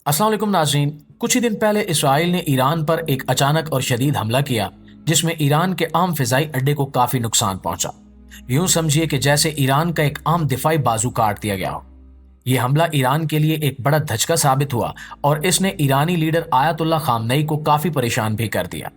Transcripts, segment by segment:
अस्सलाम वालेकुम नाज़रीन। कुछ ही दिन पहले इसराइल ने ईरान पर एक अचानक और शदीद हमला किया जिसमें ईरान के आम फिजाई अड्डे को काफी नुकसान पहुंचा। यूं समझिए कि जैसे ईरान का एक आम दिफाई बाजू काट दिया गया हो। यह हमला ईरान के लिए एक बड़ा धचका साबित हुआ और इसने ईरानी लीडर आयतुल्ला खामनेई को काफी परेशान भी कर दिया।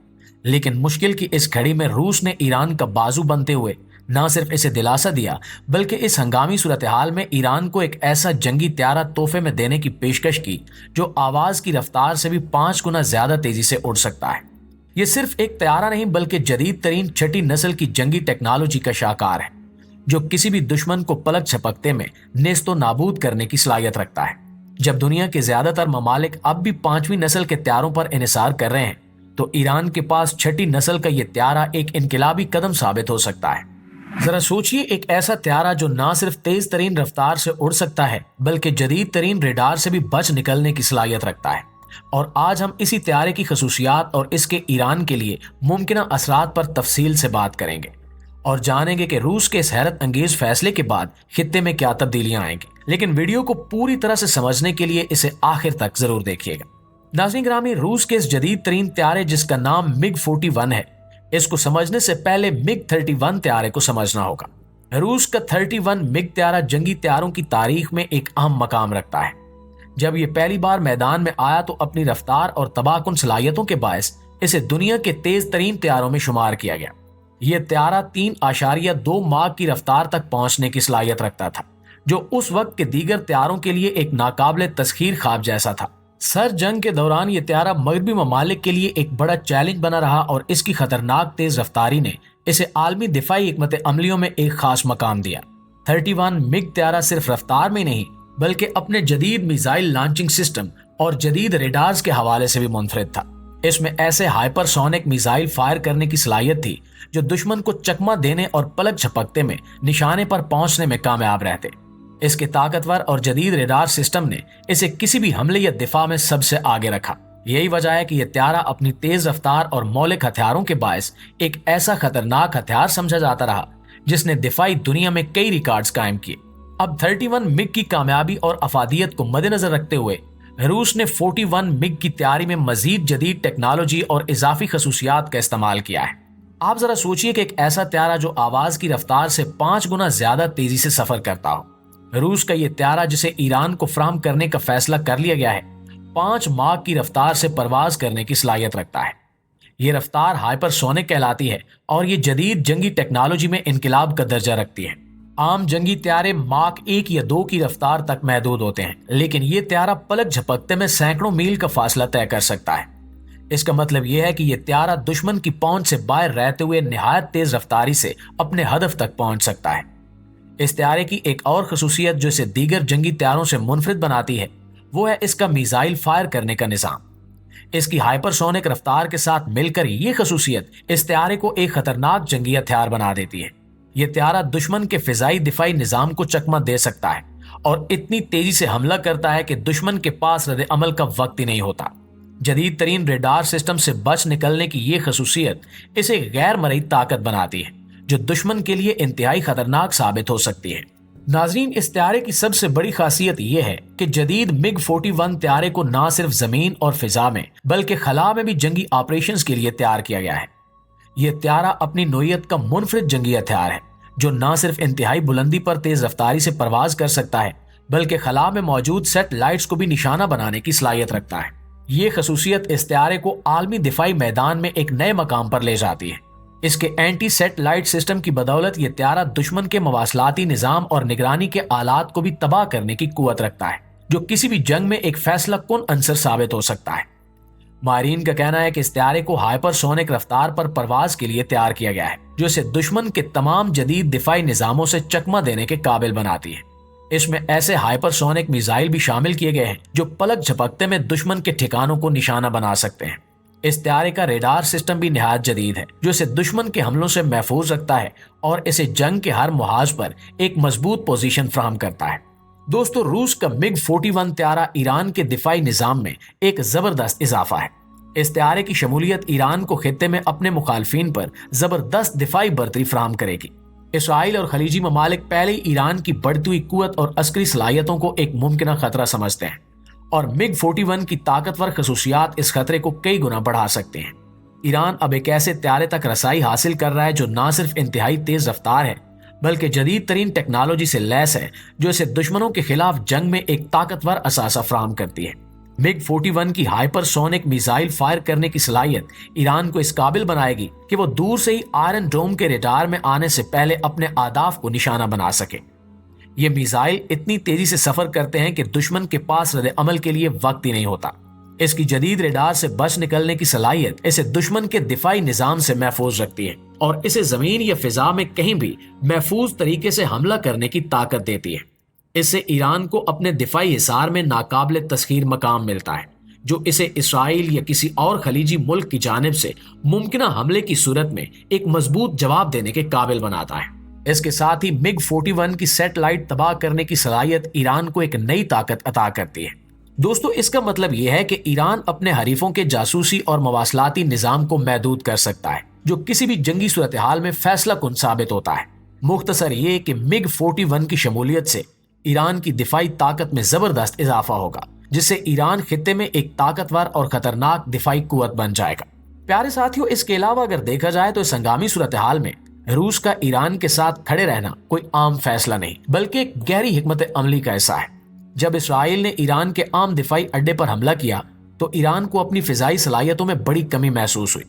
लेकिन मुश्किल की इस घड़ी में रूस ने ईरान का बाजू बनते हुए न सिर्फ इसे दिलासा दिया बल्कि इस हंगामी सूरत हाल में ईरान को एक ऐसा जंगी त्यारा तोहफे में देने की पेशकश की जो आवाज की रफ्तार से भी 5 गुना ज्यादा तेजी से उड़ सकता है। यह सिर्फ एक त्यारा नहीं बल्कि जदीद तरीन छठी नस्ल की जंगी टेक्नोलॉजी का शाहकार है जो किसी भी दुश्मन को पलक झपकते में नेस्तो नाबूद करने की सलाहियत रखता है। जब दुनिया के ज्यादातर ममालिक अब भी 5वीं नस्ल के त्यारों पर इन्हिसार कर रहे हैं तो ईरान के पास छठी नस्ल का यह त्यारा एक इनकलाबी कदम साबित हो सकता है। जरा सोचिए, एक ऐसा त्यारा जो ना सिर्फ तेज तरीन रफ्तार से उड़ सकता है बल्कि जदीद तरीन रेडार से भी बच निकलने की सलाहियत रखता है। और आज हम इसी त्यारे की खसूसियात और इसके ईरान के लिए मुमकिन असरात पर तफसील से बात करेंगे और जानेंगे कि रूस के इस हैरत अंगेज फैसले के बाद खित्ते में क्या तब्दीलियां आएंगी। लेकिन वीडियो को पूरी तरह से समझने के लिए इसे आखिर तक जरूर देखिएगा। नाज़रीन ग्रामी, रूस के इस जदीद तरीन त्यारे जिसका नाम MiG-41 है, इसको समझने से पहले MiG-31 त्यारे को समझना होगा। रूस का 31 मिग त्यारा जंगी त्यारों की तारीख में एक अहम मकाम रखता है। जब यह पहली बार मैदान में आया तो अपनी रफ्तार और तबाहकुन सलाहियतों के बायस इसे दुनिया के तेज तरीन त्यारों में शुमार किया गया। यह त्यारा 3.2 माह की रफ्तार तक पहुंचने की सलाहियत रखता था जो उस वक्त के दीगर त्यारों के लिए एक नाकाबिले तस्खीर ख्वाब जैसा था। सर जंग के दौरान यह त्यारा मगरबी ममालिक के लिए एक बड़ा चैलेंज बना रहा और इसकी खतरनाक तेज रफ्तारी ने इसे आलमी दिफाई हिकमत अमलियों में एक खास मकाम दिया। 31 मिग त्यारा सिर्फ रफ्तार में नहीं बल्कि अपने जदीद मिसाइल लॉन्चिंग सिस्टम और जदीद रेडार्स के हवाले से भी मुनफरिद था। इसमें ऐसे हाइपरसोनिक मिसाइल फायर करने की सलाहियत थी जो दुश्मन को चकमा देने और पलक झपकते में निशाने पर पहुंचने में कामयाब रहते। इसके ताकतवर और जदीद रेडार सिस्टम ने इसे किसी भी हमले या दिफा में सबसे आगे रखा। यही वजह है कि यह त्यारा अपनी तेज रफ्तार और मौलिक हथियारों के बायस एक ऐसा खतरनाक हथियार समझा जाता रहा जिसने दिफाई दुनिया में कई रिकॉर्ड्स कायम किए। अब 31 मिग की कामयाबी और अफादियत को मद्देनजर रखते हुए रूस ने 41 मिग की तैयारी में मजीद जदीद टेक्नोलॉजी और इजाफी खसूसियात का इस्तेमाल किया है। आप जरा सोचिए कि एक ऐसा त्यारा जो आवाज की रफ्तार से 5 गुना ज्यादा तेजी से सफर करता हो। रूस का यह त्यारा जिसे ईरान को फराहम करने का फैसला कर लिया गया है 5 माह की रफ्तार से परवाज करने की सलाहियत रखता है। यह रफ्तार हाइपरसोनिक कहलाती है और ये जदीद जंगी टेक्नोलॉजी में इनकलाब का दर्जा रखती है। आम जंगी त्यारे माक 1 या 2 की रफ्तार तक महदूद होते हैं, लेकिन यह त्यारा पलक झपकते में सैकड़ों मील का फासला तय कर सकता है। इसका मतलब यह है कि यह त्यारा दुश्मन की पहुंच से बाहर रहते हुए निहायत तेज रफ्तारी से अपने हदफ तक पहुंच सकता है। इस त्यारे की एक और खसूसियत जो इसे दीगर जंगी त्यारों से मुनफरिद बनाती है वो है इसका मिसाइल फायर करने का निजाम। इसकी हाइपरसोनिक रफ्तार के साथ मिलकर ये खसूसियत इस त्यारे को एक खतरनाक जंगी हथियार बना देती है। यह त्यारा दुश्मन के फिजाई दिफाई निजाम को चकमा दे सकता है और इतनी तेजी से हमला करता है कि दुश्मन के पास रद्द अमल का वक्त ही नहीं होता। जदीद तरीन रेडार सिस्टम से बच निकलने की यह खसूसियत इसे गैर मरई ताकत बनाती है जो दुश्मन के लिए इंतहाई खतरनाक साबित हो सकती है। नाजरीन, इस त्यारे की सबसे बड़ी खासियत यह है कि जदीद MiG-41 त्यारे को न सिर्फ जमीन और फिजा में बल्कि खला में भी जंगी ऑपरेशंस के लिए तैयार किया गया है। यह त्यारा अपनी नोयत का मुनफरिद जंगी हथियार है जो न सिर्फ इंतहाई बुलंदी पर तेज रफ्तारी से परवाज कर सकता है बल्कि खला में मौजूद सैटेलाइट्स को भी निशाना बनाने की सलाहियत रखता है। ये खसूसियत इस त्यारे को आलमी दिफाई मैदान में एक नए मकाम पर ले जाती है। इसके एंटी सैटेलाइट सिस्टम की बदौलत यह त्यारा दुश्मन के मवासलाती निजाम और निगरानी के आलात को भी तबाह करने की कुव्वत रखता है जो किसी भी जंग में एक फैसला कुन अंसर साबित हो सकता है। माहिरीन का कहना है कि इस त्यारे को हाइपरसोनिक रफ्तार पर परवाज के लिए तैयार किया गया है जो इसे दुश्मन के तमाम जदीद दिफाई निजामों से चकमा देने के काबिल बनाती है। इसमें ऐसे हाइपरसोनिक मिसाइल भी शामिल किए गए हैं जो पलक झपकते में दुश्मन के ठिकानों को निशाना बना सकते हैं। इस त्यारे का रेडार सिस्टम भी निहायत जदीद है जो इसे दुश्मन के हमलों से महफूज रखता है और इसे जंग के हर मुहाज पर एक मजबूत पोजीशन फराहम करता है। दोस्तों, रूस का MiG-41 त्यारा ईरान के दिफाई निजाम में एक जबरदस्त इजाफा है। इस त्यारे की शमूलियत ईरान को खित्ते में अपने मुखालफिन पर जबरदस्त दिफाई बर्तरी फराहम करेगी। इसराइल और खलीजी ममालिक पहले ही ईरान की बढ़ती हुई कुव्वत और अस्करी सलाहियतों को एक मुमकिन खतरा समझते हैं और MiG-41 की ताकतवर खसूसियात इस खतरे को कई गुना बढ़ा सकते हैं। ईरान अब एक ऐसे त्यारे तक रसाई हासिल कर रहा है जो न सिर्फ इंतहाई तेज रफ्तार है बल्कि जदीद तरीन टेक्नोलॉजी से लैस है, जो इसे दुश्मनों के खिलाफ जंग में एक ताकतवर असासा फराहम करती है। MiG-41 की हाइपरसोनिक मिसाइल फायर करने की सलाहियत ईरान को इस काबिल बनाएगी कि वो दूर से ही आयरन डोम के रडार में आने से पहले अपने अहदाफ को निशाना बना सके। ये मिसाइल इतनी तेजी से सफर करते हैं कि दुश्मन के पास रद्द अमल के लिए वक्त ही नहीं होता। इसकी जदीद रडार से बच निकलने की सलाहियत इसे दुश्मन के दिफाई निजाम से महफूज रखती है और इसे जमीन या फिजा में कहीं भी महफूज तरीके से हमला करने की ताकत देती है। इससे ईरान को अपने दिफाई हिसार में नाकाबिले तस्खीर मकाम मिलता है, जो इसे इसराइल या किसी और खलीजी मुल्क की जानिब से मुमकिना हमले की सूरत में एक मजबूत जवाब देने के काबिल बनाता है। इसके साथ ही MiG-41 की सैटेलाइट तबाह करने की सलाहियत ईरान को एक नई ताकत अता करती है। दोस्तों, इसका मतलब यह है कि ईरान अपने हरीफों के जासूसी और मवासलाती निजाम को महदूद कर सकता है, जो किसी भी जंगी सूरत हाल में फैसला कुन साबित होता है। मुख्तसर ये कि MiG-41 की शमूलियत से ईरान की दिफाई ताकत में जबरदस्त इजाफा होगा, जिससे ईरान खित्ते में एक ताकतवर और खतरनाक दिफाई कुव्वत बन जाएगा। प्यारे साथियों, इसके अलावा अगर देखा जाए तो इस हंगामी सूरत हाल में रूस का ईरान के साथ खड़े रहना कोई आम फैसला नहीं बल्कि एक गहरी हिकमत अमली का हिस्सा है। जब इसराइल ने ईरान के आम दिफाई अड्डे पर हमला किया तो ईरान को अपनी फिजाई सलाहियतों में बड़ी कमी महसूस हुई।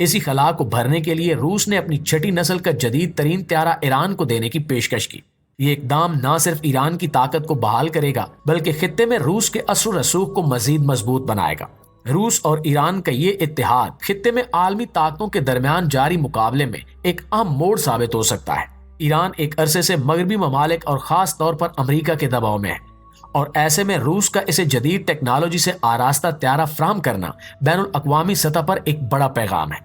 इसी खला को भरने के लिए रूस ने अपनी छठी नस्ल का जदीद तरीन त्यारा ईरान को देने की पेशकश की। ये इकदाम न सिर्फ ईरान की ताकत को बहाल करेगा बल्कि खित्ते में रूस के असर रसूख को मजीद मजबूत बनाएगा। रूस और ईरान का ये इत्तेहाद खित्ते में आलमी ताकतों के दरमियान जारी मुकाबले में एक अहम मोड़ साबित हो सकता है। ईरान एक अरसे से मगरबी ममालिक और खास तौर पर अमरीका के दबाव में है और ऐसे में रूस का इसे जदीद टेक्नोलॉजी से आरास्ता त्यारा फ्राहम करना बैनुल अक़वामी सतह पर एक बड़ा पैगाम है।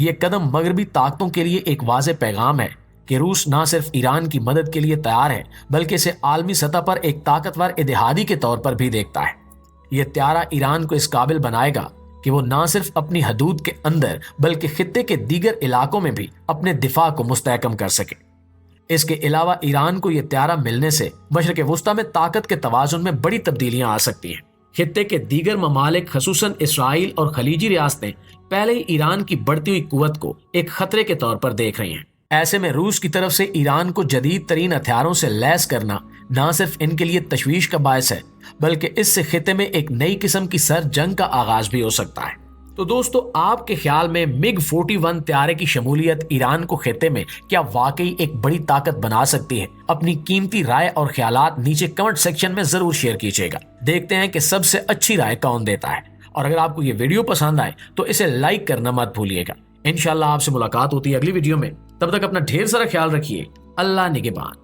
ये कदम मगरबी ताकतों के लिए एक वाज़ेह पैगाम है कि रूस न सिर्फ ईरान की मदद के लिए तैयार है बल्कि इसे आलमी सतह पर एक ताकतवर इत्तेहादी के तौर पर भी देखता है। यह त्यारा ईरान को इस काबिल बनाएगा कि वो न सिर्फ अपनी हदूद के अंदर बल्कि खित्ते के दीगर इलाकों में भी अपने दिफा को मुस्तहकम कर सके। इसके अलावा ईरान को यह त्यारा मिलने से मशरिक़ वुस्ता में ताकत के तवाज़ुन में बड़ी तब्दीलियां आ सकती हैं। खित्ते के दीगर ममालिक खसूसन इसराइल और खलीजी रियासतें पहले ही ईरान की बढ़ती हुई कुव्वत को एक खतरे के तौर पर देख रही हैं। ऐसे में रूस की तरफ से ईरान को जदीद तरीन हथियारों से लैस करना न सिर्फ इनके लिए तशवीश का बायस है बल्कि इससे खित्ते में एक नई किस्म की सर जंग का आगाज भी हो सकता है। तो दोस्तों, आपके ख्याल में MiG-41 त्यारे की शमूलियत ईरान को खित्ते में क्या वाकई एक बड़ी ताकत बना सकती है? अपनी कीमती राय और ख्यालात नीचे कमेंट सेक्शन में जरूर शेयर कीजिएगा। देखते हैं कि सबसे अच्छी राय कौन देता है। और अगर आपको ये वीडियो पसंद आए तो इसे लाइक करना मत भूलिएगा। इंशाल्लाह आपसे मुलाकात होती है अगली वीडियो में। तब तक अपना ढेर सारा ख्याल रखिए। अल्लाह निगहबान।